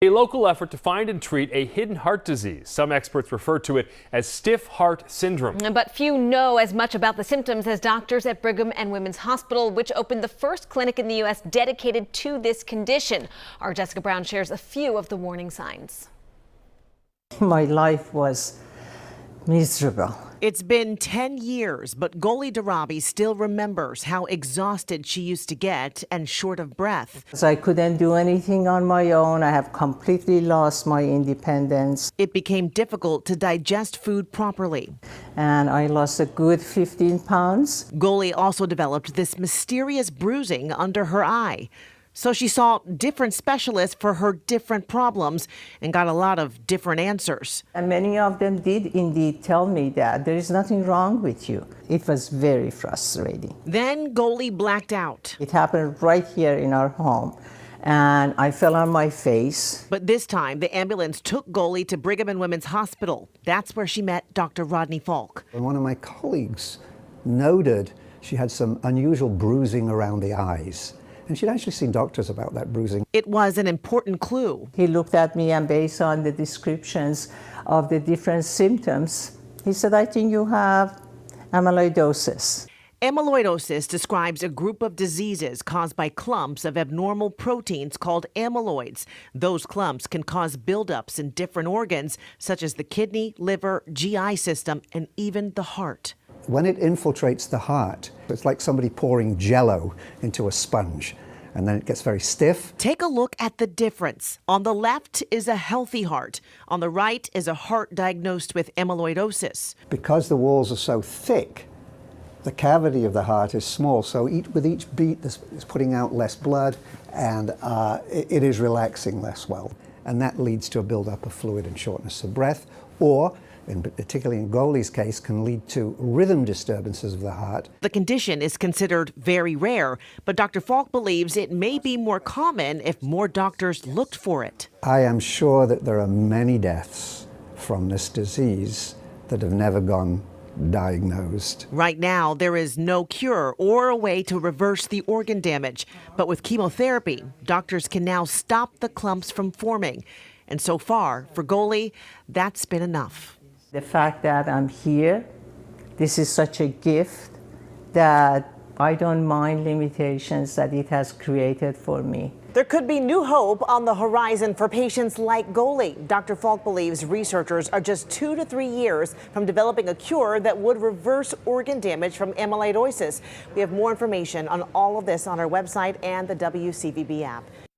A local effort to find and treat a hidden heart disease. Some experts refer to it as stiff heart syndrome. But few know as much about the symptoms as doctors at Brigham and Women's Hospital, which opened the first clinic in the U.S. dedicated to this condition. Our Jessica Brown shares a few of the warning signs. My life was miserable. It's been 10 years, but Goli Darabi still remembers how exhausted she used to get and short of breath. So I couldn't do anything on my own. I have completely lost my independence. It became difficult to digest food properly. And I lost a good 15 pounds. Goli also developed this mysterious bruising under her eye. So she saw different specialists for her different problems and got a lot of different answers. And many of them did indeed tell me that there is nothing wrong with you. It was very frustrating. Then Goli blacked out. It happened right here in our home. And I fell on my face. But this time, the ambulance took Goli to Brigham and Women's Hospital. That's where she met Dr. Rodney Falk. And one of my colleagues noted she had some unusual bruising around the eyes. And she'd actually seen doctors about that bruising. It was an important clue. He looked at me, and based on the descriptions of the different symptoms, he said, I think you have amyloidosis. Amyloidosis describes a group of diseases caused by clumps of abnormal proteins called amyloids. Those clumps can cause buildups in different organs, such as the kidney, liver, GI system, and even the heart. When it infiltrates the heart, it's like somebody pouring Jell-O into a sponge, and then it gets very stiff. Take a look at the difference. On the left is a healthy heart. On the right is a heart diagnosed with amyloidosis. Because the walls are so thick, the cavity of the heart is small, so with each beat it's putting out less blood, and it is relaxing less well. And that leads to a buildup of fluid and shortness of breath, or particularly in Goli's case, can lead to rhythm disturbances of the heart. The condition is considered very rare, but Dr. Falk believes it may be more common if more doctors looked for it. I am sure that there are many deaths from this disease that have never gone diagnosed. Right now, there is no cure or a way to reverse the organ damage. But with chemotherapy, doctors can now stop the clumps from forming. And so far, for Goli, that's been enough. The fact that I'm here, this is such a gift that I don't mind limitations that it has created for me. There could be new hope on the horizon for patients like Goli. Dr. Falk believes researchers are just 2 to 3 years from developing a cure that would reverse organ damage from amyloidosis. We have more information on all of this on our website and the WCVB app.